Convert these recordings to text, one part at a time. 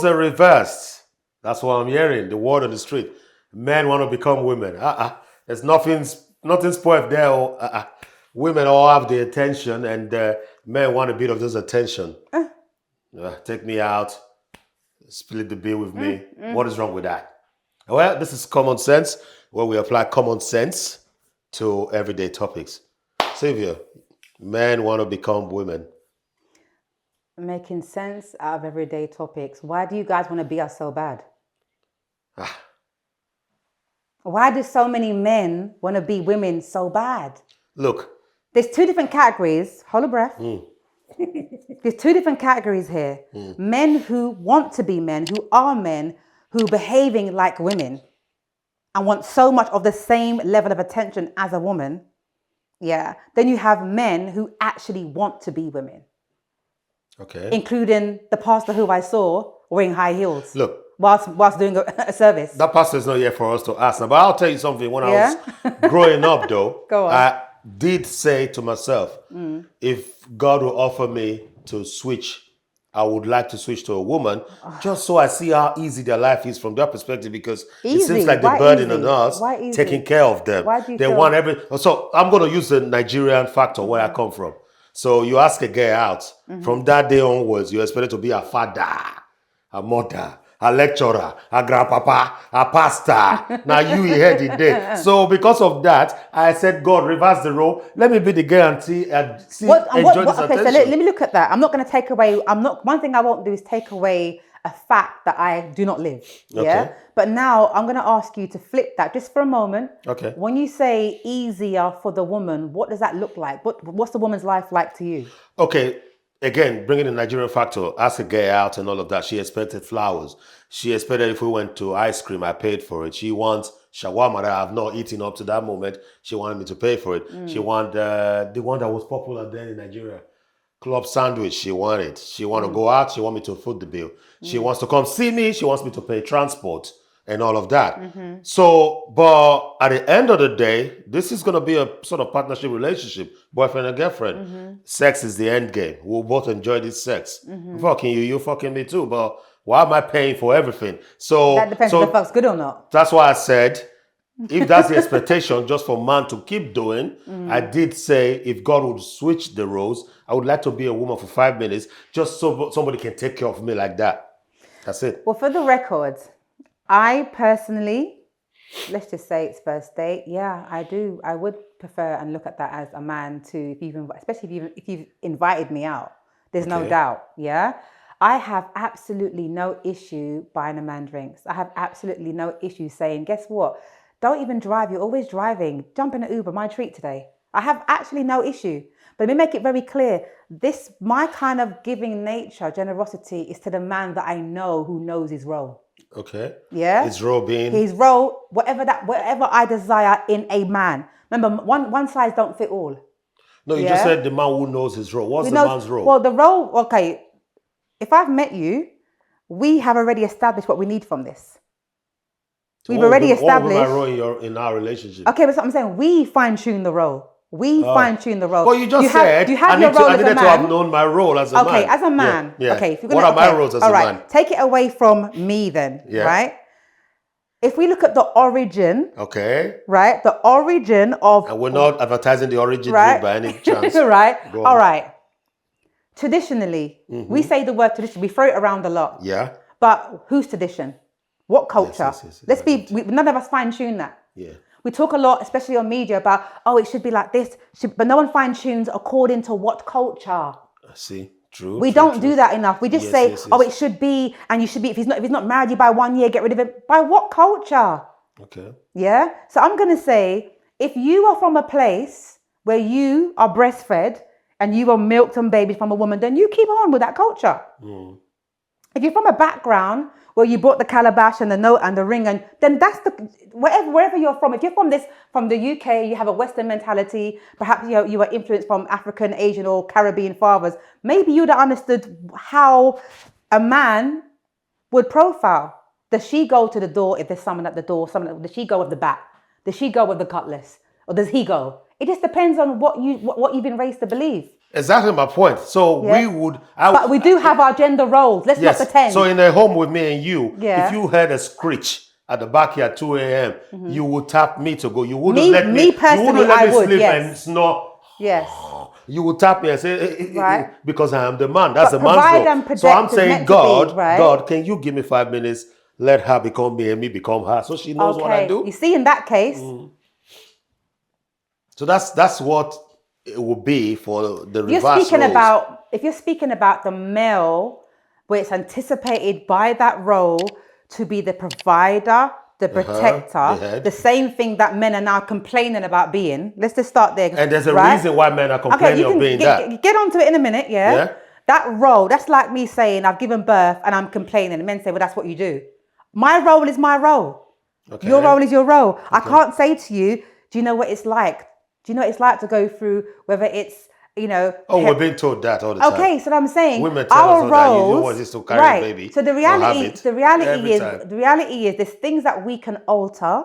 roles are reversed. That's what I'm hearing. The word on the street. Men want to become women. There's nothing spoiled there. Women all have the attention, and men want a bit of this attention. Take me out, split the bill with me. What is wrong with that? Well, this is common sense, where we apply common sense to everyday topics. Sylvia, men want to become women. Making sense out of everyday topics. Why do you guys want to be us so bad? Why do so many men want to be women so bad? Look. There's two different categories. Hold a breath. There's two different categories here. Men who want to be men, who are men, who are behaving like women and want so much of the same level of attention as a woman. Yeah. Then you have men who actually want to be women. Okay. Including the pastor who I saw wearing high heels. Look. Whilst doing a service. That pastor is not here for us to ask now, but I'll tell you something. When I was growing up, though, Go on. I did say to myself, if God will offer me to switch, I would like to switch to a woman, just so I see how easy their life is from their perspective, because it seems like the burden on us taking care of them. Why do you they feel... want So I'm going to use the Nigerian factor where I come from. So you ask a girl out, from that day onwards, you're expected to be a father, a mother, a lecturer, a grandpapa, a pastor. Now you heard it there. So because of that, I said, God, reverse the role. Let me be the girl and see this attention. So let me look at that. I'm not going to take away. One thing I won't do is take away a fact that I do not live. Yeah. Okay. But now I'm going to ask you to flip that just for a moment. Okay. When you say easier for the woman, what does that look like? What's the woman's life like to you? Okay. Again, bringing the Nigerian factor, ask a girl out and all of that. She expected flowers. She expected if we went to ice cream, I paid for it. She wants shawarma that I've not eaten up to that moment. She wanted me to pay for it. She wanted the one that was popular then in Nigeria, club sandwich. She wanted. She want to go out. She want me to foot the bill. She wants to come see me. She wants me to pay transport and all of that. So, but at the end of the day, this is going to be a sort of partnership relationship, boyfriend and girlfriend. Sex is the end game. We'll both enjoy this sex. I'm fucking you fucking me too, but why am I paying for everything? So that depends if the fuck's good or not. That's why I said, if that's the expectation just for man to keep doing, I did say if God would switch the roles, I would like to be a woman for 5 minutes, just so somebody can take care of me like that. That's it. Well, for the record, I personally, let's just say it's first date. Yeah, I do. I would prefer and look at that as a man to, especially if you've invited me out. There's no doubt. Yeah. I have absolutely no issue buying a man drinks. I have absolutely no issue saying, guess what? Don't even drive. You're always driving. Jump in an Uber. My treat today. I have actually no issue. But let me make it very clear. My kind of giving nature, generosity, is to the man that I know who knows his role. Okay. Yeah. His role being? His role, whatever I desire in a man. Remember, one size don't fit all. No, you just said the man who knows his role. What's the man's role? Well, the role, okay. If I've met you, we have already established what we need from this. We've already established. What will my role in our relationship? Okay, but I'm saying we fine-tune the role. We fine-tune the role. Well, you just said you have your role as a man. to have known my role as a man. Okay, as a man. Yeah. Okay, if you're what are my roles as a man? Take it away from me then, right? If we look at the origin, right? The origin of... And we're not advertising the origin by any chance. Right? All right. Traditionally, we say the word tradition, we throw it around a lot. Yeah. But whose tradition? What culture? Yes, none of us fine-tune that. Yeah. We talk a lot, especially on media, about, it should be like this, but no one fine-tunes according to what culture. I see. True. We don't do that enough. We just say, it should be, and you should be, if he's not married you by 1 year, get rid of him. By what culture? Okay. Yeah? So I'm going to say, if you are from a place where you are breastfed and you are milked and babied from a woman, then you keep on with that culture. If you're from a background where you bought the calabash and the note and the ring, and then that's wherever you're from. If you're from the UK, you have a Western mentality. Perhaps you are influenced from African, Asian, or Caribbean fathers. Maybe you'd have understood how a man would profile. Does she go to the door if there's someone at the door? Does she go with the bat? Does she go with the cutlass? Or does he go? It just depends on what you've been raised to believe. Exactly my point. So Yeah. But we do have our gender roles. Let's not pretend. So in a home with me and you, Yeah. if you heard a screech at the backyard at 2 a.m., you would tap me to go. You wouldn't Me- let me. me personally, you wouldn't let I me would, sleep yes. and snore. Yes. You would tap me and say, Right. because I am the man. That's But the man's provide role. and protect So I'm is saying, meant to be, God, right? God, can you give me 5 minutes? Let her become me and me become her, so she knows what I do. You see, in that case, So that's what it would be for the you're reverse speaking roles. about, if you're speaking about the male, where it's anticipated by that role to be the provider, the protector, the head. the same thing that men are now complaining about being. Let's just start there. And there's a right? reason why men are complaining of being that. Get onto it in a minute, yeah? Yeah. That role, that's like me saying I've given birth and I'm complaining. And men say, well, that's what you do. My role is my role. Okay. Your role is your role. I can't say to you, do you know what it's like? Do you know what it's like to go through, whether it's, Oh, we're being told that all the time. Okay, so I'm saying Women tell our us all that you roles, want this to carry right? a baby. So the or have reality, it the reality every is, time. there's things that we can alter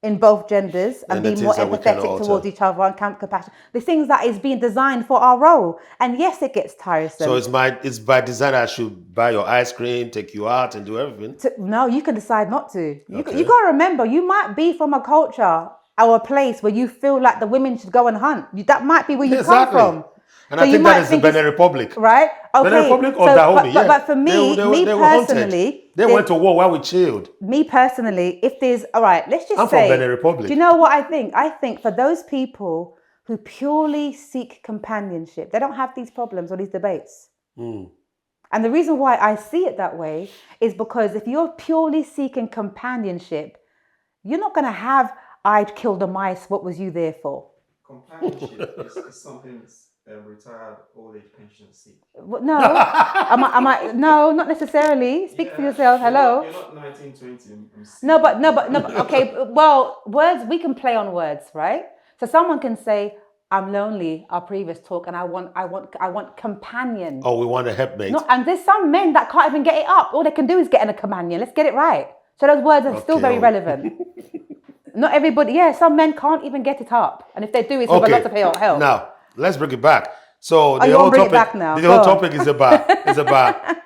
in both genders and And the be things more that we can empathetic alter. towards each other and camp compassion. The things that is being designed for our role, and yes, it gets tiresome. So it's by design I should buy your ice cream, take you out, and do everything. No, you can decide not to. You Okay. got to remember, you might be from a culture or a place where you feel like the women should go and hunt. That might be where you Exactly. come from. And So I you think might that is the think it's- Benin Republic. Right? Okay. Benin Republic or So, Dahomey, yeah. but for me, They were hunted. personally, They went to war while we chilled. me personally, if there's, all right, let's just I'm say, from Benin Republic. do you know what I think? I think for those people who purely seek companionship, they don't have these problems or these debates. And the reason why I see it that way is because if you're purely seeking companionship, you're not going to have, I'd kill the mice, what was you there for? Companionship is something retired old age pensioners seek. No, no, not necessarily. Speak for yourself. Hello. You're not 1920. No, but okay. Well, words, we can play on words, right? So someone can say, "I'm lonely." Our previous talk, and I want companion. Oh, we want a helpmate. No, and there's some men that can't even get it up. All they can do is get in a companion. Let's get it right. So those words are still very relevant. Not everybody. Yeah, some men can't even get it up, and if they do, it's with a lot of help. Now let's bring it back. So the you whole want to bring it topic, back now? the Go whole on. topic is about.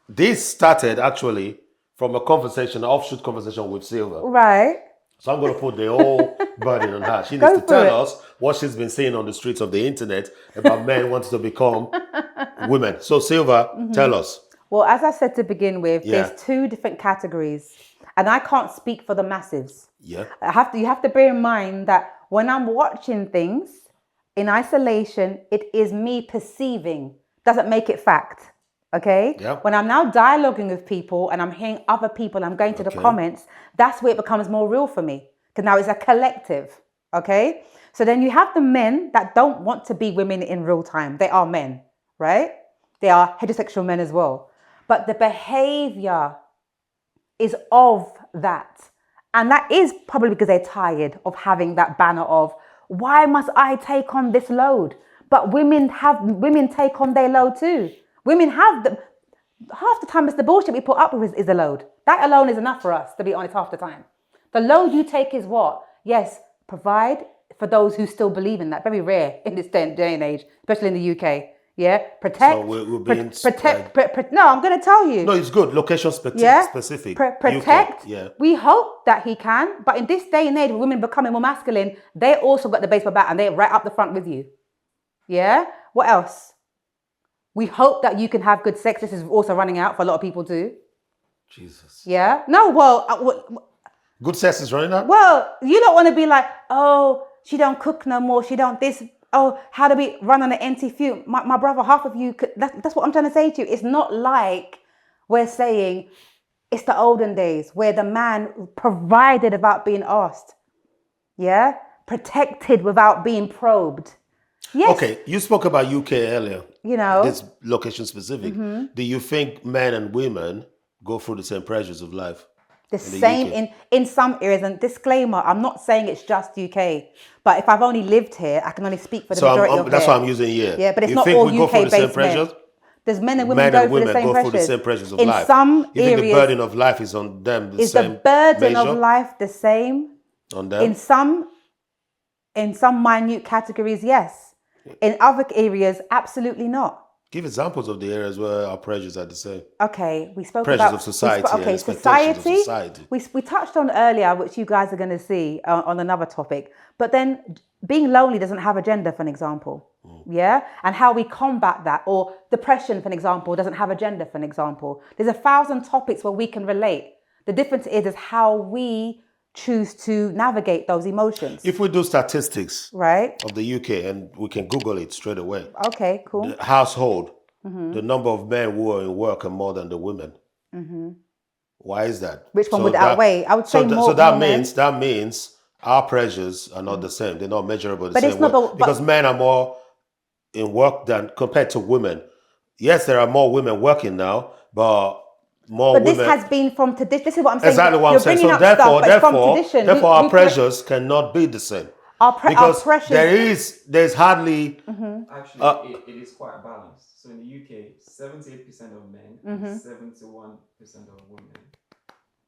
This started actually from a conversation, an offshoot conversation with Silver. Right. So I'm going to put the whole burden on her. She Go needs to for it. tell us what she's been seeing on the streets of the internet about men wanting to become women. So Silver, tell us. Well, as I said to begin with, Yeah. there's two different categories, and I can't speak for the masses. Yeah. You have to bear in mind that when I'm watching things in isolation, it is me perceiving. Doesn't make it fact. Okay? Yeah. When I'm now dialoguing with people and I'm hearing other people, I'm going to the Okay. comments, that's where it becomes more real for me. Because now it's a collective. Okay? So then you have the men that don't want to be women in real time. They are men, right? They are heterosexual men as well. But the behavior is of that. And that is probably because they're tired of having that banner of, why must I take on this load? But women take on their load too. Women have half the time it's the bullshit we put up with is the load. That alone is enough for us, to be honest, half the time. The load you take is what? Yes, provide for those who still believe in that. Very rare in this day and age, especially in the UK. Yeah, protect. So we're being protect. No, I'm going to tell you. No, it's good. Location Yeah, specific. protect. UK. Yeah. We hope that he can, but in this day and age, with women becoming more masculine, they also got the baseball bat and they're right up the front with you. Yeah. What else? We hope that you can have good sex. This is also running out for a lot of people too. Jesus. Yeah. No. Well. Good sex is running out. Well, you don't want to be like, oh, she don't cook no more. She don't this. Oh, how do we run on an empty fuel? My brother, half of you could. That's what I'm trying to say to you. It's not like we're saying it's the olden days where the man provided without being asked. Yeah, protected without being probed. Yes. Okay, you spoke about UK earlier. You know. This location specific. Do you think men and women go through the same pressures of life? The in the same UK? in some areas. And disclaimer, I'm not saying it's just UK, but if I've only lived here, I can only speak for the So majority of that's here. why I'm using here. Yeah, but it's you not think all we go through the same UK-based men. pressures? There's men and women Men go and through the women same go pressures. through the same pressures of in life. some You think the areas, burden of life is on them the is same the burden measure of life the same? on them? In some In some minute categories, yes. In other areas, absolutely not. Give examples of the areas where our pressures are the same. Okay, we spoke Pressures about of society and okay, expectations of society. society. We touched on earlier, which you guys are going to see on another topic. But then, being lonely doesn't have a gender, for an example. Yeah, and how we combat that, or depression, for an example, doesn't have a gender, for an example. There's 1,000 topics where we can relate. The difference is how we choose to navigate those emotions. If we do statistics Right? of the UK, and we can Google it straight away, Okay, cool. the household, the number of men who are in work are more than the women. Why is that? Which one So would that- outweigh? I would say more. So that more men. means our pressures are not the same. They're not measurable the But same it's not way. the- Because men are more in work than compared to women. Yes, there are more women working now, but more But women. this has been from tradition. This is what I'm saying. Exactly what I'm You're saying. bringing So up stuff, but it's from tradition. therefore, We- our we- pressures cannot be the same. Our Because pressures. there's hardly Actually, it is quite balanced. So in the UK, 78% of men and 71% of women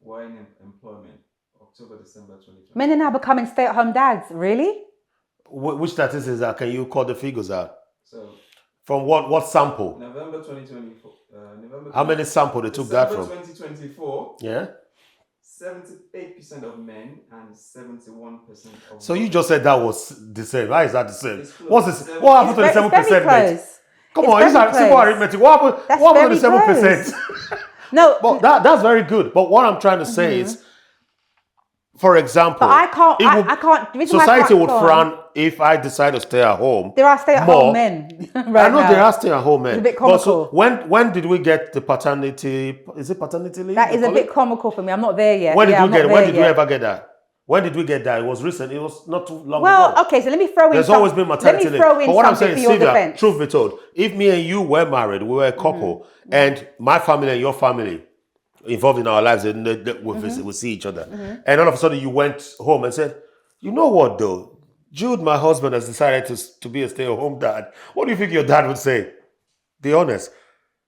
were in employment October, December 2020. Men are now becoming stay-at-home dads. Really? which statistics are, can you call the figures out? So From what sample? November 2024. November. How many sample they took that December from? 2024. Yeah. 78% of men and 71% of So you women. just said that was the same. How is that the same? It's close. What's this? What happened to the It's 7%? very mate? close. Come It's on, very it's simple close. arithmetic. What happened? That's What happened to the very 7%? No, But that's very good. But what I'm trying to say is, for example, but I can't. it would- I can't. The reason why I society can't would go on- frown if I decide to stay at home. There are stay-at-home more. men right I know now. there are stay-at-home men. It's a bit But so comical. when did we get the paternity? Is it paternity leave? That they is a call bit it? comical for me. I'm not there yet. When did Yeah, we I'm get not it? When there did we yet. ever get that? When did we get that? It was recent. It was not too long Well, ago. okay. So let me throw in. There's some- always been maternity Let me leave. throw in But what I'm something saying, for your Sylvia, defense. truth be told, if me and you were married, we were a couple, and my family and your family involved in our lives, and we see each other, and all of a sudden you went home and said, "You know what, though? Jude, my husband, has decided to be a stay-at-home dad." What do you think your dad would say? Be honest.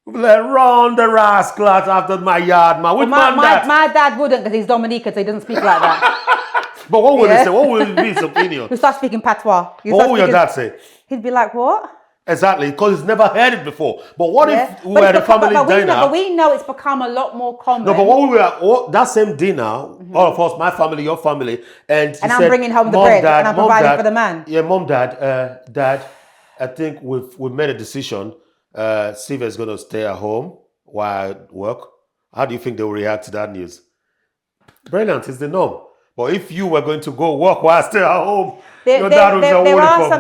We'd be like, "Run the rascal out after my yard, man. Which man that?" My dad wouldn't because he's Dominican, so he doesn't speak like that. But what would Yeah. he say? What would be his opinion? He'll start speaking patois. He'll What start would your speaking- dad say? He'd be like, "What?" Exactly, because he's never heard it before. But what Yeah. if we But were at a it's become- family but we dinner? know- But we know it's become a lot more common. No, but what we were at that same dinner, all of us, my family, your family, and he And I'm said, bringing home the "Mom, bread, Dad, and I'm Mom, providing Dad, for the man." Yeah, Mom, Dad, I think we've made a decision. Sylvia's going to stay at home while I work. How do you think they will react to that news? Brilliant, it's the norm. But if you were going to go work while I stay at home, your dad would say,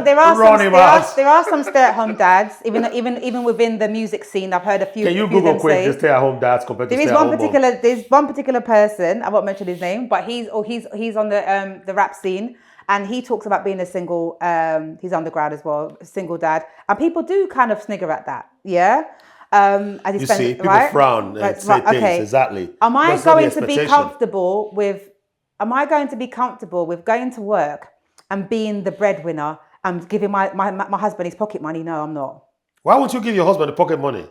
there are "Run him out." there are some stay-at-home dads, even within the music scene. I've heard a few. Can you few of Google them quick say- the stay-at-home dads compared to There is stay-at-home mom? there's one particular person, I won't mention his name, but he's on the rap scene, and he talks about being a single, he's underground as well, a single dad, and people do kind of snigger at that, yeah. As he You spends- see, people right? frown and Right, say right, things, okay. exactly. Am But I it's not the going to be expectation. comfortable with? Am I going to be comfortable with going to work and being the breadwinner and giving my husband his pocket money? No, I'm not. Why won't you give your husband the pocket money?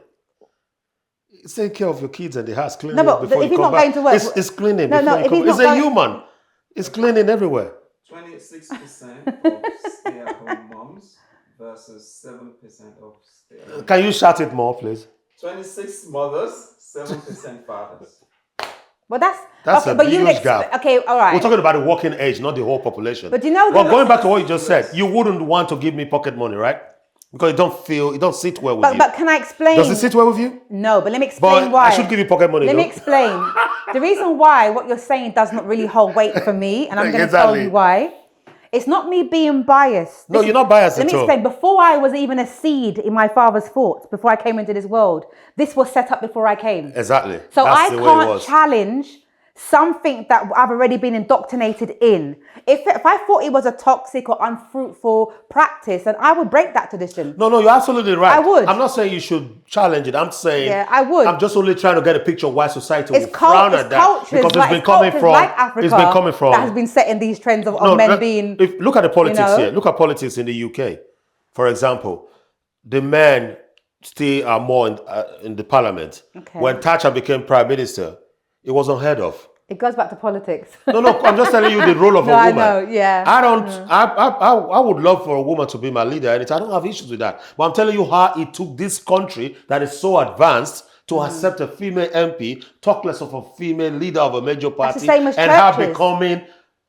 Take care of your kids and the house, clean No, it but before if you he's come not back. going to work, It's cleaning No, before no, you if come he's It's not a going- human. It's cleaning everywhere. 26% of stay-at-home moms versus 7% of stay-at-home. Can you shout it more, please? 26 mothers, 7% fathers. But that's That's okay, a but you huge gap. Okay, all right. We're talking about the working age, not the whole population. But you know- Well, going back to what you just said, you wouldn't want to give me pocket money, right? Because it don't sit well with you. But can I explain? Does it sit well with you? No, but let me explain But why. I should give you pocket money, Let me though. explain. The reason why what you're saying does not really hold weight for me, and I'm going to tell Exactly. you why. It's not me being biased. No, you're not biased Let at me all. explain. Before I was even a seed in my father's thoughts, before I came into this world, this was set up before I came. Exactly. So That's I the way it can't was. challenge something that I've already been indoctrinated in. If I thought it was a toxic or unfruitful practice, then I would break that tradition. No, you're absolutely right. I would. I'm not saying you should challenge it. I'm saying Yeah, I would. I'm just only trying to get a picture of why society It's will frown it's at that cultures because it's like, been coming cultures from. like Africa It's been coming from. that has been setting these trends of No, men being. Look at the politics know? here. Look at politics in the UK. For example, the men still are more in the parliament. Okay. When Thatcher became prime minister, it was unheard of. It goes back to politics. No, I'm just telling you the role of No, a I woman. know, yeah. I don't. I would love for a woman to be my leader, and I don't have issues with that. But I'm telling you how it took this country that is so advanced to accept a female MP, talk less of a female leader of a major party, the same as and her churches. becoming.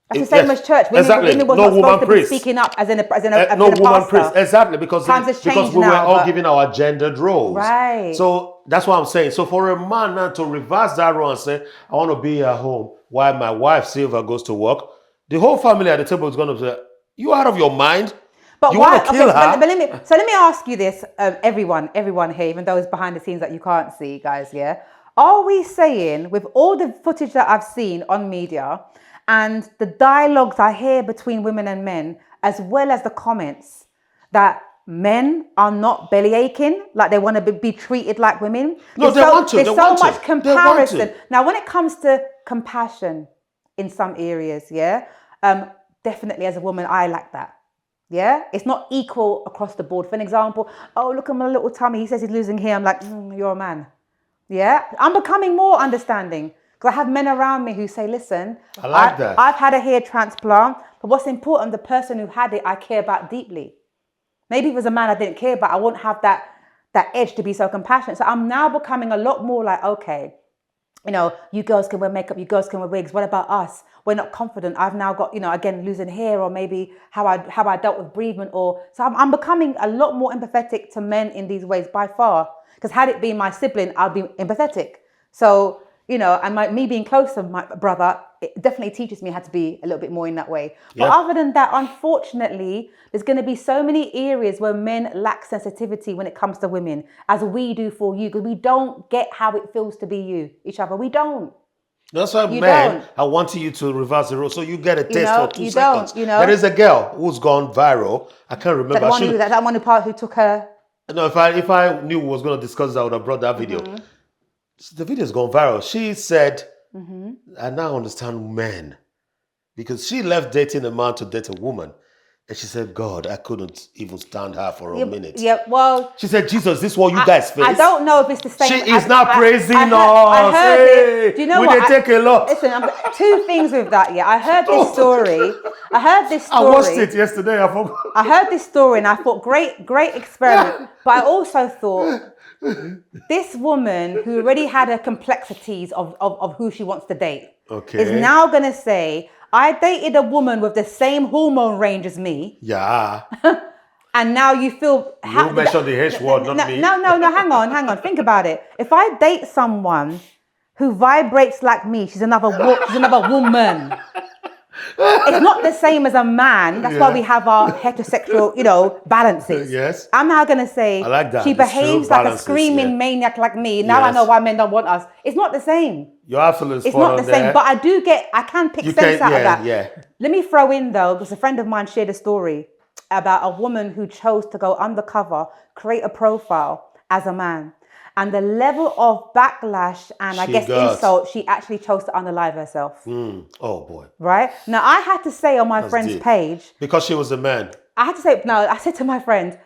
That's the same as church. Women was No not woman supposed to be priest. speaking up as in a No woman pastor. priest. Exactly, because Times has because changed we were now, all but- given our gendered roles. Right. So that's what I'm saying. So for a man now to reverse that role and say, I want to be at home while my wife Silva goes to work, the whole family at the table is going to say, you out of your mind? But you why? want to kill her? But let me ask you this, everyone here, even those behind the scenes that you can't see, guys. Yeah, are we saying with all the footage that I've seen on media and the dialogues I hear between women and men, as well as the comments, that men are not belly aching, like they want to be treated like women? No, they want to. There's They so want to. much They want to. comparison. Now, when it comes to compassion in some areas, yeah, definitely as a woman, I like that. Yeah, it's not equal across the board. For an example, oh, look at my little tummy. He says he's losing hair. I'm like, you're a man. Yeah, I'm becoming more understanding because I have men around me who say, listen, I like that. I've had a hair transplant, but what's important, the person who had it, I care about deeply. Maybe if it was a man I didn't care about, I wouldn't have that edge to be so compassionate. So I'm now becoming a lot more like, okay, you know, you girls can wear makeup, you girls can wear wigs. What about us? We're not confident. I've now got, you know, again, losing hair, or maybe how I dealt with bereavement, or so I'm becoming a lot more empathetic to men in these ways by far. Because had it been my sibling, I'd be empathetic. So, you know, and me being close to my brother, it definitely teaches me how to be a little bit more in that way. But other than that, unfortunately, there's going to be so many areas where men lack sensitivity when it comes to women, as we do for you, because we don't get how it feels to be each other. We don't. That's why You men don't. are wanting you to reverse the role. So you get a taste know, for 2 you seconds. don't, you know. There is a girl who's gone viral. I can't remember. That one who took her. No, if I knew we was going to discuss that, I would have brought that video. The video's gone viral. She said, I now understand men. Because she left dating a man to date a woman. And she said, God, I couldn't even stand her for a minute. Yeah, well... She said, Jesus, this is what you guys face. I don't know if it's the same... She is not praising us. I heard Hey, it. Do you know we what? take a lot. Listen, two things with that, yeah. I heard this story. I watched it yesterday. I forgot. I heard this story and I thought, great experiment. But I also thought, this woman who already had her complexities of who she wants to date is now going to say, I dated a woman with the same hormone range as me. Yeah. And now you feel... You mentioned the H word, not me. No, hang on. Think about it. If I date someone who vibrates like me, she's another woman. It's not the same as a man. That's why we have our heterosexual, balances. Yes. I'm now going to say, I like that. she It's behaves true like balances, a screaming maniac like me. Now I Yes. know why men don't want us. It's not the same. You're absolutely It's not the same. But I can pick sense out of that. Yeah. Let me throw in though, because a friend of mine shared a story about a woman who chose to go undercover, create a profile as a man. And the level of backlash and insult, she actually chose to unalive herself. Oh boy. Right? Now I had to say on my friend's deep. page, Because she was a man. I said to my friend,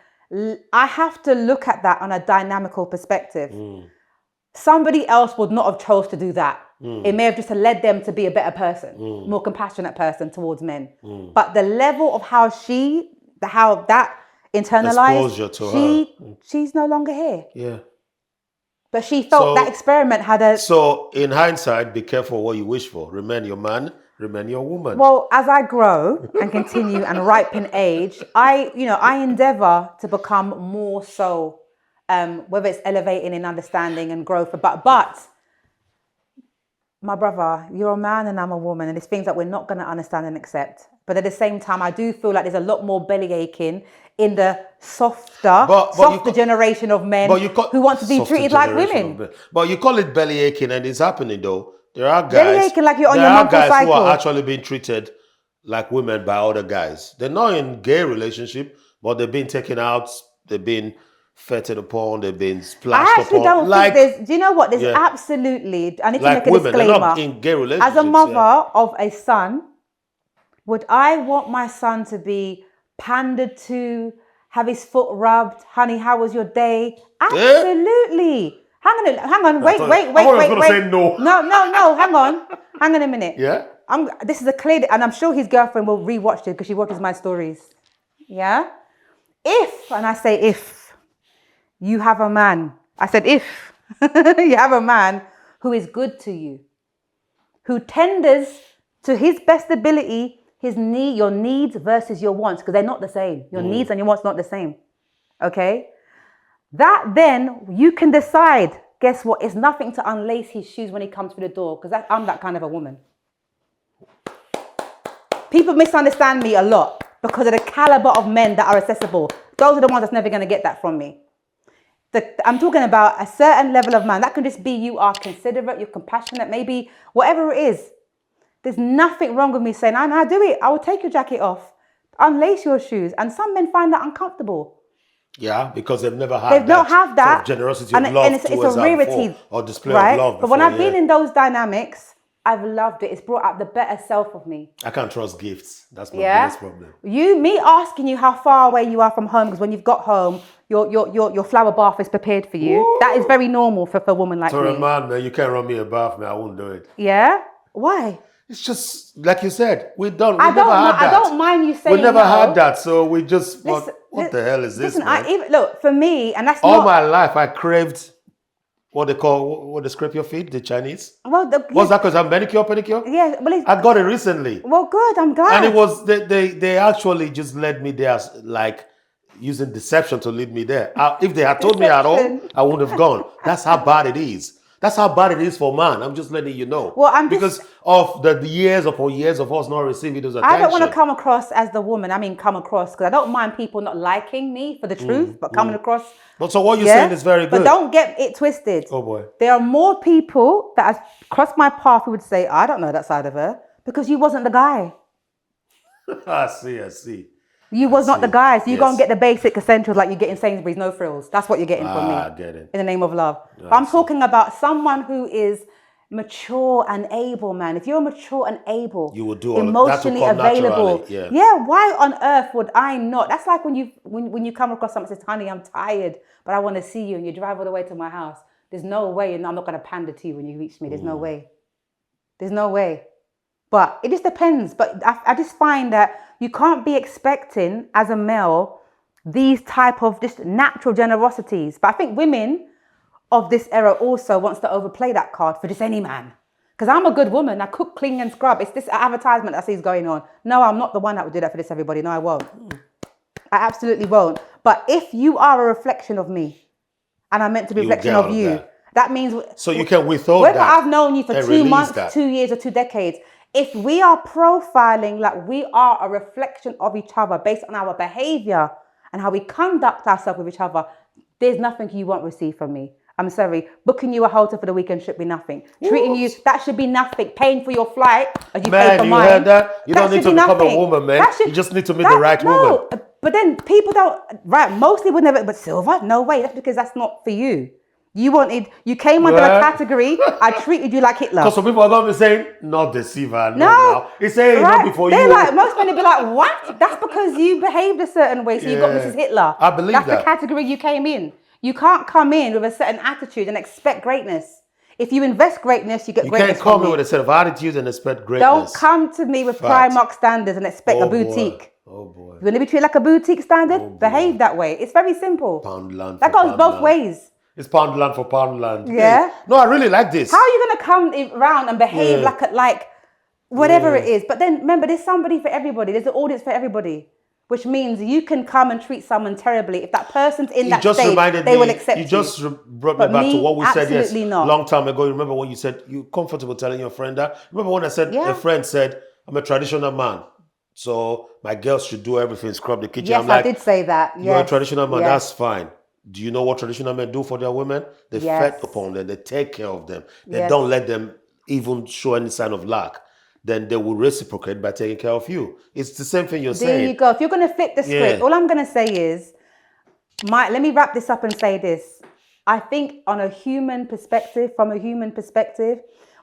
I have to look at that on a dynamical perspective. Somebody else would not have chose to do that. It may have just led them to be a better person, more compassionate person towards men. But the level of how that internalized, Exposure to her. She's no longer here. Yeah. But she felt that experiment had a... So in hindsight, be careful what you wish for. Remain your man, remain your woman. Well, as I grow and continue and ripen age, I endeavor to become more so, whether it's elevating in understanding and growth. But my brother, you're a man and I'm a woman, and there's things that we're not going to understand and accept. But at the same time, I do feel like there's a lot more belly aching in the softer generation of men who want to be treated like women. But you call it belly aching, and it's happening though. There are guys. Belly aching like you're on your monthly cycle. There are guys who are actually being treated like women by other guys. They're not in gay relationship, but they've been taken out. They've been feted upon. They've been splashed upon. I actually don't think there's... Do you know what? There's absolutely... I need to make a women. disclaimer. They're not in gay relationships. As a mother of a son, would I want my son to be pandered to, have his foot rubbed? Honey, how was your day? Absolutely. Hang on, wait. I was going to say no. No, hang on. hang on a minute. Yeah. This is a clear, and I'm sure his girlfriend will rewatch it because she watches my stories. Yeah. If, and I say if, you have a man, I said if you have a man who is good to you, who tenders to his best ability, your needs versus your wants, because they're not the same. Your needs and your wants not the same. Okay? That then you can decide, guess what? It's nothing to unlace his shoes when he comes through the door, because I'm that kind of a woman. People misunderstand me a lot because of the caliber of men that are accessible. Those are the ones that's never going to get that from me. I'm talking about a certain level of man. That can just be you are considerate, you're compassionate, maybe whatever it is. There's nothing wrong with me saying, I do it. I will take your jacket off, unlace your shoes. And some men find that uncomfortable. Yeah, because they've never had They've not have that. sort of generosity of love it's towards a rarity, before, or display right? of love But when before, I've been in those dynamics, I've loved it. It's brought out the better self of me. I can't trust gifts. That's my biggest problem. Me asking you how far away you are from home, because when you've got home, your flower bath is prepared for you. Woo! That is very normal for a woman like Sorry, me. man, you can't run me a bath, man. I won't do it. Yeah? Why? It's just like you said. We never had I that. don't mind you saying We never no. had that, so we just. Listen, what the hell is this, Listen, man? look, for me, and that's All not... my life, I craved what they scrape your feet, the Chinese. Well, What's that? Because I'm manicure, pedicure. Yeah, well, I got it recently, well, good. I'm glad. and it was they actually just led me there, like using deception to lead me there. If they had told me at all, Deception. I wouldn't have gone. That's how bad it is. That's how bad it is for man. I'm just letting you know. Well, because of the years upon years of us not receiving those attention. I don't want to come across as the woman. I mean, come across, because I don't mind people not liking me for the truth, but coming across. But so what you're saying is very good. But don't get it twisted. Oh boy. There are more people that have crossed my path who would say, I don't know that side of her, because you wasn't the guy. I see. You was not the guy. So you're Yes. going to get the basic essentials like you get in Sainsbury's, no frills. That's what you're getting from me. I get it. In the name of love. But I'm talking about someone who is mature and able, man. If you're mature and able, You will do all of that to emotionally come available. naturally, yeah. Why on earth would I not? That's like when you come across someone that says, honey, I'm tired, but I want to see you, and you drive all the way to my house. There's no way, and I'm not going to pander to you when you reach me. There's no way. There's no way. But it just depends. But I just find that you can't be expecting as a male these type of just natural generosities. But I think women of this era also wants to overplay that card for just any man. Because I'm a good woman. I cook, clean and scrub. It's this advertisement I see is going on. No, I'm not the one that would do that for this everybody. No, I won't. I absolutely won't. But if you are a reflection of me and I'm meant to be a reflection of you, that means... So you can withhold whether that. I've known you for 2 months, 2 years or 2 decades, if we are profiling like we are a reflection of each other based on our behavior and how we conduct ourselves with each other, there's nothing you won't receive from me. I'm sorry. Booking you a hotel for the weekend should be nothing. Treating you, that should be nothing. Paying for your flight as you pay for mine. You heard that? You don't need to become nothing. a woman, man. You just need to meet the right no, woman. But then people don't, right, mostly would never, but Silver, no way. That's because that's not for you. You came under a category, I treated you like Hitler. Because some people are going to be saying, not deceiver. No. It's saying not before They're you. like, most men will be like, what? That's because you behaved a certain way, so you got Mrs. Hitler. I believe That's that. the category you came in. You can't come in with a certain attitude and expect greatness. If you invest greatness, you get greatness. You can't come in with a set of attitudes and expect greatness. Don't come to me with Primark standards and expect a boutique. Oh boy. You want to be treated like a boutique standard? Behave that way. It's very simple. Poundland. That goes both ways. It's Poundland for Poundland. Yeah. Hey, no, I really like this. How are you going to come around and behave like whatever it is? But then remember, there's somebody for everybody. There's an audience for everybody. Which means you can come and treat someone terribly. If that person's in that state, they will accept you. You just brought me back to what we said not. long time ago. You remember when you said you're comfortable telling your friend that? Remember when I said a friend said, I'm a traditional man, so my girls should do everything, scrub the kitchen. Yes, I'm like, I did say that. You're a traditional man, Yes. that's fine. Do you know what traditional men do for their women? They fed upon them, they take care of them. They don't let them even show any sign of lack. Then they will reciprocate by taking care of you. It's the same thing you're saying. There you go. If you're going to flip the script, all I'm going to say is, let me wrap this up and say this. I think from a human perspective,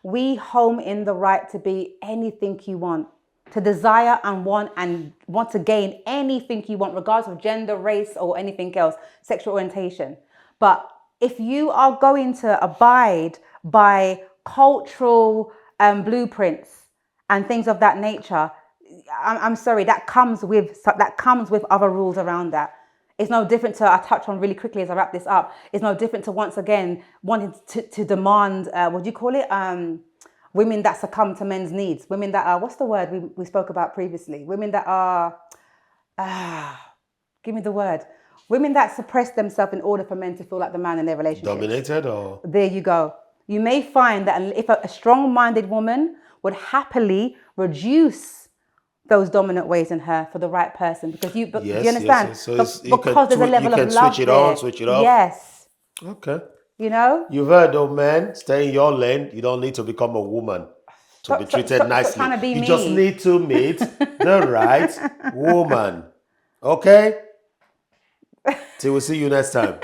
we home in the right to be anything you want, to desire and want to gain anything you want, regardless of gender, race, or anything else, sexual orientation. But if you are going to abide by cultural blueprints and things of that nature. I'm sorry, that comes with other rules around that. It's no different to, I touch on really quickly as I wrap this up, it's no different to once again wanting to demand, what do you call it? Women that succumb to men's needs. Women that are, what's the word we spoke about previously? Women that are, give me the word. Women that suppress themselves in order for men to feel like the man in their relationship. Dominated or? There you go. You may find that if a strong-minded woman would happily reduce those dominant ways in her for the right person, because do you understand? Yes. So because there's a level of love switch it there. on, switch it off. Yes. Okay. You know? You've heard, though, man, stay in your lane. You don't need to become a woman to be treated nicely. Stop trying to be you me. just need to meet the right woman. Okay? Till we see you next time.